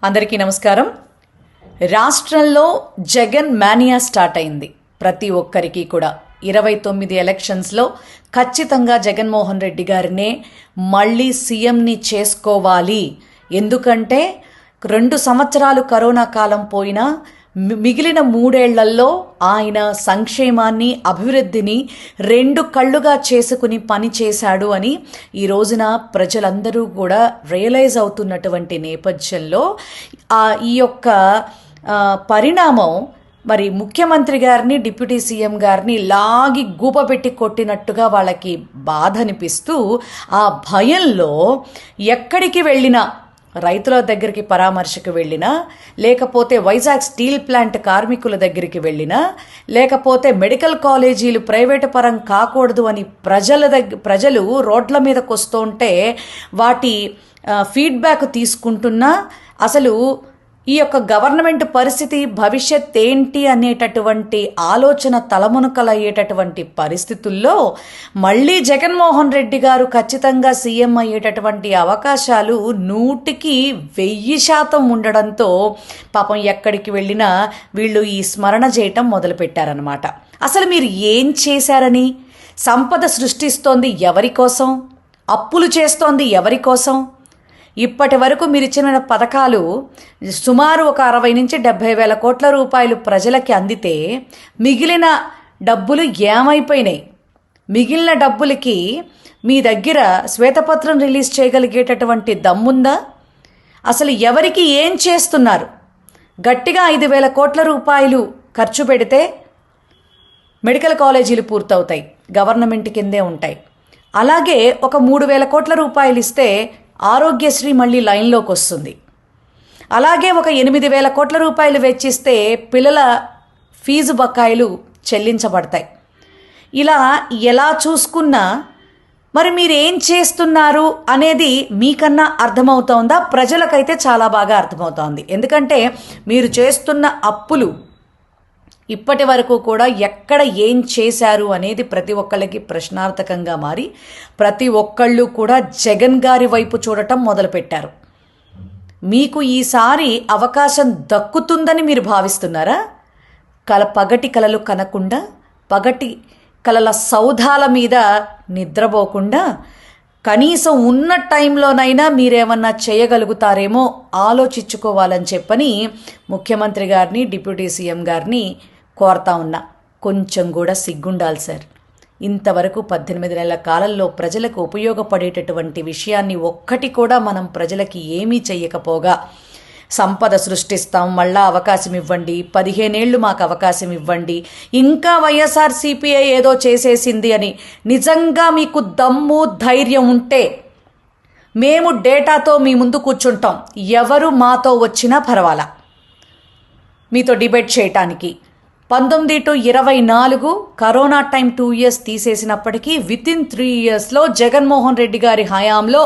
అందరికీ నమస్కారం. రాష్ట్రంలో జగన్ మానియా స్టార్ట్ అయింది. ప్రతి ఒక్కరికి కూడా 29 ఎలక్షన్స్లో ఖచ్చితంగా జగన్మోహన్ రెడ్డి గారినే మళ్ళీ సీఎంని చేసుకోవాలి. ఎందుకంటే 2 సంవత్సరాలు కరోనా కాలం పోయినా మిగిలిన 3 ఏళ్లలో ఆయన సంక్షేమాన్ని అభివృద్ధిని 2 కళ్ళుగా చేసుకుని పని చేశాడు అని ఈ రోజున ప్రజలందరూ కూడా రియలైజ్ అవుతున్నటువంటి నేపథ్యంలో ఈ యొక్క పరిణామం మరి ముఖ్యమంత్రి గారిని డిప్యూటీ సీఎం గారిని లాగి గూపపెట్టి కొట్టినట్టుగా వాళ్ళకి బాధ అనిపిస్తూ ఆ భయంలో ఎక్కడికి వెళ్ళినా రైతుల దగ్గరికి పరామర్శకు వెళ్ళినా, లేకపోతే వైజాగ్ స్టీల్ ప్లాంట్ కార్మికుల దగ్గరికి వెళ్ళినా, లేకపోతే మెడికల్ కాలేజీలు ప్రైవేటు పరం కాకూడదు అని ప్రజలు రోడ్ల మీదకి వస్తుంటే వాటి ఫీడ్బ్యాక్ తీసుకుంటున్నా అసలు ఈ యొక్క గవర్నమెంట్ పరిస్థితి భవిష్యత్ ఏంటి అనేటటువంటి ఆలోచన తలమునకలయ్యేటటువంటి పరిస్థితుల్లో మళ్ళీ జగన్మోహన్ రెడ్డి గారు ఖచ్చితంగా సీఎం అయ్యేటటువంటి అవకాశాలు 100% ఉండడంతో పాపం ఎక్కడికి వెళ్ళినా వీళ్ళు ఈ స్మరణ చేయటం మొదలుపెట్టారనమాట. అసలు మీరు ఏం చేశారని? సంపద సృష్టిస్తోంది ఎవరి కోసం? అప్పులు చేస్తోంది ఎవరి కోసం? ఇప్పటి వరకు మీరు ఇచ్చిన పథకాలు సుమారు ఒక 60 నుంచి 70 వేల కోట్ల రూపాయలు ప్రజలకి అందితే మిగిలిన డబ్బులు ఏమైపోయినాయి? మిగిలిన డబ్బులకి మీ దగ్గర శ్వేతపత్రం రిలీజ్ చేయగలిగేటటువంటి దమ్ముందా? అసలు ఎవరికి ఏం చేస్తున్నారు? గట్టిగా 5,000 కోట్ల రూపాయలు ఖర్చు పెడితే మెడికల్ కాలేజీలు పూర్తవుతాయి, గవర్నమెంట్ కిందే ఉంటాయి. అలాగే ఒక 3,000 కోట్ల రూపాయలు ఇస్తే ఆరోగ్యశ్రీ మళ్ళీ లైన్లోకి వస్తుంది. అలాగే ఒక 8,000 కోట్ల రూపాయలు వెచ్చిస్తే పిల్లల ఫీజు బకాయిలు చెల్లించబడతాయి. ఇలా ఎలా చూసుకున్నా మరి మీరు ఏం చేస్తున్నారు అనేది మీకన్నా అర్థమవుతోందా? ప్రజలకైతే చాలా బాగా అర్థమవుతోంది. ఎందుకంటే మీరు చేస్తున్న అప్పులు ఇప్పటి వరకు కూడా ఎక్కడ ఏం చేశారు అనేది ప్రతి ఒక్కళ్ళకి ప్రశ్నార్థకంగా మారి ప్రతి ఒక్కళ్ళు కూడా జగన్ గారి వైపు చూడటం మొదలుపెట్టారు. మీకు ఈసారి అవకాశం దక్కుతుందని మీరు భావిస్తున్నారా? పగటి కలలు కనకుండా, పగటి కలల సౌధాల మీద నిద్రపోకుండా కనీసం ఉన్న టైంలోనైనా మీరేమన్నా చేయగలుగుతారేమో ఆలోచించుకోవాలని చెప్పని ముఖ్యమంత్రి గారిని, డిప్యూటీ సీఎం గారిని కోరుతా ఉన్నా. కొంచెం కూడా సిగ్గుండాలి సార్. ఇంతవరకు 18 నెలల కాలంలో ప్రజలకు ఉపయోగపడేటటువంటి విషయాన్ని ఒక్కటి కూడా మనం ప్రజలకి ఏమీ చెయ్యకపోగా సంపద సృష్టిస్తాం, మళ్ళా అవకాశం ఇవ్వండి, 15 ఏళ్ళు మాకు అవకాశం ఇవ్వండి, ఇంకా వైఎస్ఆర్సీపీఐ ఏదో చేసేసింది అని నిజంగా మీకు దమ్ము ధైర్యం ఉంటే మేము డేటాతో మీ ముందు కూర్చుంటాం. ఎవరు మాతో వచ్చినా పర్వాలా మీతో డిబేట్ చేయటానికి. 19 to 24 కరోనా టైం 2 years తీసేసినప్పటికీ వితిన్ 3 yearsలో జగన్మోహన్ రెడ్డి గారి హయాంలో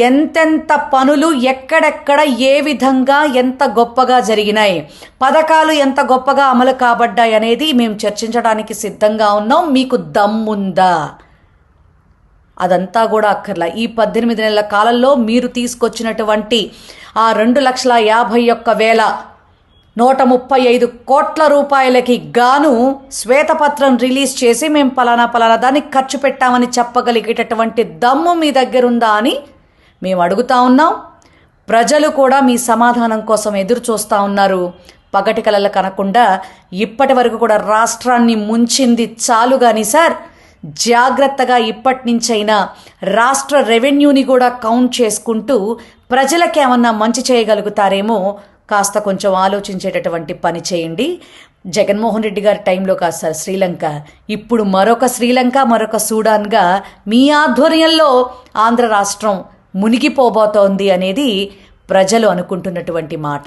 ఎంతెంత పనులు ఎక్కడెక్కడ ఏ విధంగా ఎంత గొప్పగా జరిగినాయి, పథకాలు ఎంత గొప్పగా అమలు కాబడ్డాయి అనేది మేము చర్చించడానికి సిద్ధంగా ఉన్నాం. మీకు దమ్ముందా? అదంతా కూడా అక్కర్లా. ఈ 18 నెలల కాలంలో మీరు తీసుకొచ్చినటువంటి ఆ 2,51,135 కోట్ల రూపాయలకి గాను శ్వేతపత్రం రిలీజ్ చేసి మేము పలానా దానికి ఖర్చు పెట్టామని చెప్పగలిగేటటువంటి దమ్ము మీ దగ్గరుందా అని మేము అడుగుతా ఉన్నాం. ప్రజలు కూడా మీ సమాధానం కోసం ఎదురు చూస్తూ ఉన్నారు. పగటి కలలు కనకుండా ఇప్పటి వరకు కూడా రాష్ట్రాన్ని ముంచింది చాలు కానీ సార్, జాగ్రత్తగా ఇప్పటి నుంచైనా రాష్ట్ర రెవెన్యూని కూడా కౌంట్ చేసుకుంటూ ప్రజలకి ఏమన్నా మంచి చేయగలుగుతారేమో కాస్త కొంచెం ఆలోచించేటటువంటి పని చేయండి. జగన్మోహన్ రెడ్డి గారి టైంలో కాదు సార్ శ్రీలంక, ఇప్పుడు మరొక శ్రీలంక, మరొక సూడాన్గా మీ ఆధ్వర్యంలో ఆంధ్ర రాష్ట్రం మునిగిపోబోతోంది అనేది ప్రజలు అనుకుంటున్నటువంటి మాట.